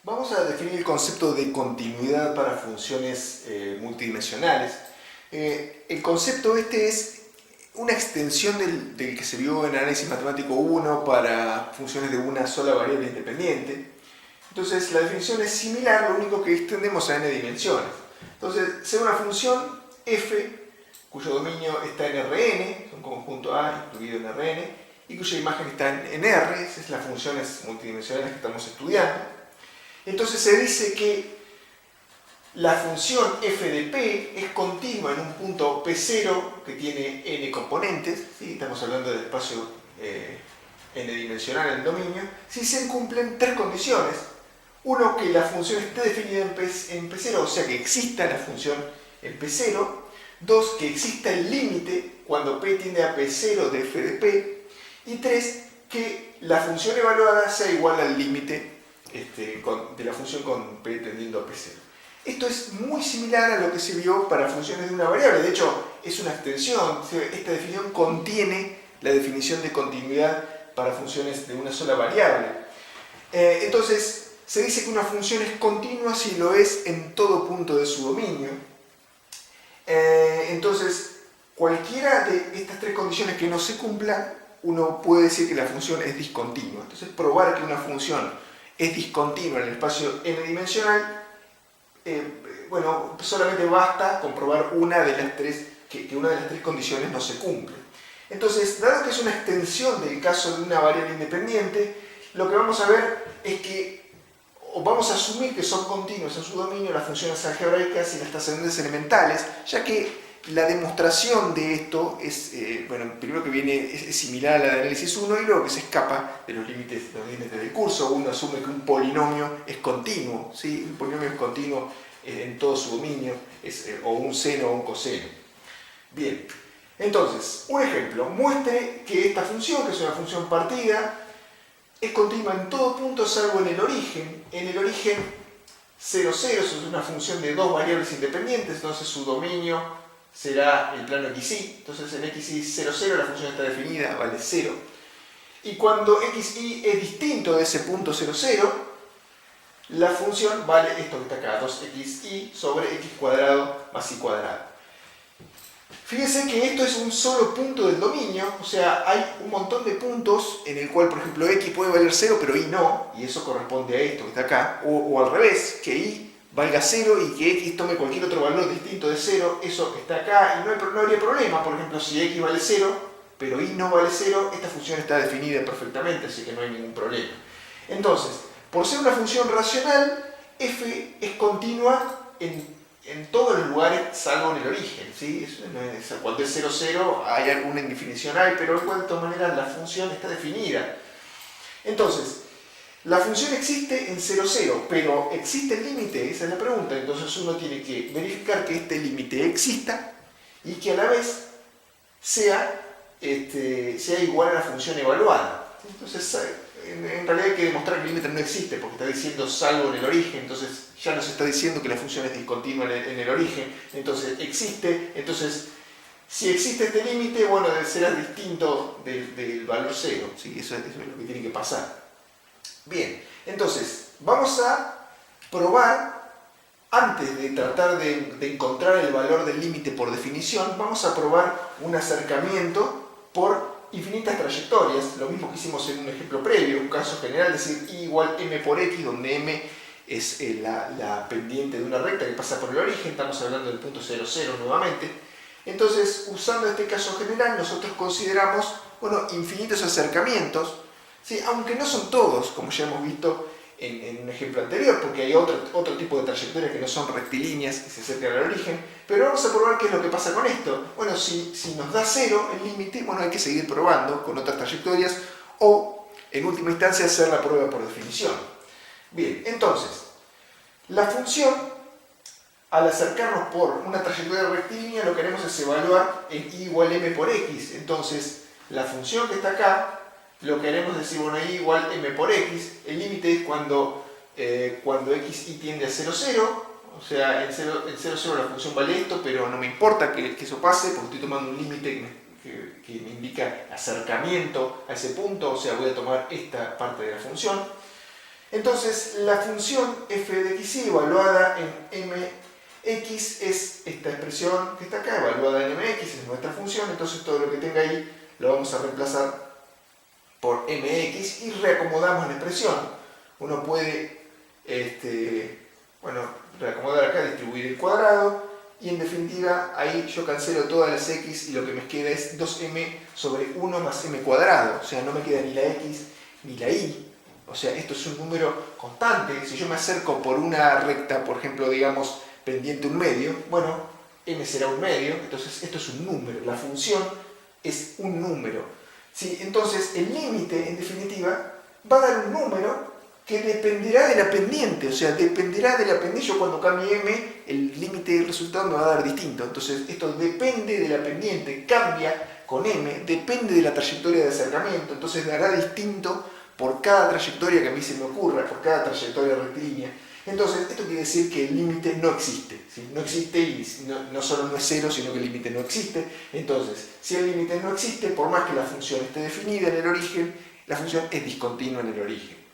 Vamos a definir el concepto de continuidad para funciones multidimensionales. El concepto este es una extensión del que se vio en análisis matemático 1 para funciones de una sola variable independiente. Entonces la definición es similar, lo único que extendemos a n dimensiones. Entonces, sea una función f cuyo dominio está en Rn, es un conjunto A incluido en Rn, y cuya imagen está en R, esas son las funciones multidimensionales que estamos estudiando. Entonces se dice que la función f de p es continua en un punto P0 que tiene n componentes, ¿sí? Estamos hablando del espacio n dimensional en el dominio, si se cumplen tres condiciones. Uno, que la función esté definida en P0, o sea que exista la función en P0. Dos, que exista el límite cuando p tiende a P0 de f de p. Y tres, que la función evaluada sea igual al límite de la función con p tendiendo a P0. Esto es muy similar a lo que se vio para funciones de una variable. De hecho, es una extensión. Esta definición contiene la definición de continuidad para funciones de una sola variable. Entonces, se dice que una función es continua si lo es en todo punto de su dominio. Entonces, cualquiera de estas tres condiciones que no se cumplan, uno puede decir que la función es discontinua. Entonces, probar que una función es discontinua en el espacio n dimensional, bueno, solamente basta comprobar que una de las tres condiciones no se cumple. Entonces, dado que es una extensión del caso de una variable independiente, lo que vamos a ver es que, o vamos a asumir que son continuos en su dominio las funciones algebraicas y las trascendentes elementales, ya que la demostración de esto es, bueno, primero que viene es similar a la de análisis 1 y luego que se escapa de los límites del curso. Uno asume que un polinomio es continuo, ¿sí? Un polinomio es continuo en todo su dominio, o un seno o un coseno. Bien, entonces, un ejemplo, muestre que esta función, que es una función partida, es continua en todo punto salvo en el origen. En el origen 0, 0 es una función de dos variables independientes, entonces su dominio será el plano xy. Entonces en xy 0, 0 la función está definida, vale 0. Y cuando xy es distinto de ese punto 0, 0, la función vale esto que está acá, 2xy sobre x cuadrado más y cuadrado. Fíjense que esto es un solo punto del dominio, o sea, hay un montón de puntos en el cual, por ejemplo, x puede valer 0, pero y no, y eso corresponde a esto que está acá, o al revés, que y valga 0 y que x tome cualquier otro valor distinto de 0, eso está acá, y no habría problema. Por ejemplo, si x vale 0, pero y no vale 0, esta función está definida perfectamente, así que no hay ningún problema. Entonces, por ser una función racional, f es continua en todos los lugares salvo en el origen, ¿sí? Cuando es 0, 0 hay alguna indefinición, pero de todas maneras la función está definida. Entonces, la función existe en 0, 0, pero ¿existe el límite? Esa es la pregunta. Entonces uno tiene que verificar que este límite exista y que a la vez sea igual a la función evaluada. Entonces, en realidad hay que demostrar que el límite no existe, porque está diciendo salvo en el origen, entonces ya nos está diciendo que la función es discontinua en el origen, entonces existe, entonces si existe este límite, bueno, será distinto del valor 0, ¿sí? Eso es lo que tiene que pasar. Bien, entonces vamos a probar, antes de tratar de encontrar el valor del límite por definición, vamos a probar un acercamiento por infinitas trayectorias, lo mismo que hicimos en un ejemplo previo, un caso general, es decir, y igual m por x, donde m es la pendiente de una recta que pasa por el origen, estamos hablando del punto 0, 0 nuevamente. Entonces, usando este caso general, nosotros consideramos, bueno, infinitos acercamientos, ¿sí? Aunque no son todos, como ya hemos visto en un ejemplo anterior, porque hay otro tipo de trayectorias que no son rectilíneas, que se acercan al origen, pero vamos a probar qué es lo que pasa con esto. Bueno, si nos da 0 el límite, bueno, hay que seguir probando con otras trayectorias o, en última instancia, hacer la prueba por definición. Bien, entonces, la función, al acercarnos por una trayectoria rectilínea, lo que haremos es evaluar en y igual m por x. Entonces, la función que está acá, lo que haremos es decir, bueno, y igual m por x, el límite es cuando xy tiende a 0, 0, o sea, en 0, 0 la función vale esto, pero no me importa que eso pase, porque estoy tomando un límite que me indica acercamiento a ese punto, o sea, voy a tomar esta parte de la función. Entonces, la función f de x evaluada en mx es esta expresión que está acá, evaluada en mx, es nuestra función. Entonces, todo lo que tenga ahí lo vamos a reemplazar por mx y reacomodamos la expresión. Uno puede reacomodar acá, distribuir el cuadrado, y en definitiva ahí yo cancelo todas las x y lo que me queda es 2m sobre 1 más m cuadrado. O sea, no me queda ni la x ni la y. O sea, esto es un número constante. Si yo me acerco por una recta, por ejemplo, digamos, pendiente 1/2, bueno, m será 1/2, entonces esto es un número. La función es un número. ¿Sí? Entonces, el límite, en definitiva, va a dar un número que dependerá de la pendiente. O sea, dependerá de la pendiente. Yo cuando cambie m, el límite del resultado me va a dar distinto. Entonces, esto depende de la pendiente, cambia con m, depende de la trayectoria de acercamiento. Entonces, dará distinto por cada trayectoria que a mí se me ocurra, por cada trayectoria rectilínea. Entonces, esto quiere decir que el límite no existe, ¿sí? No existe y no solo no es cero, sino que el límite no existe. Entonces, si el límite no existe, por más que la función esté definida en el origen, la función es discontinua en el origen.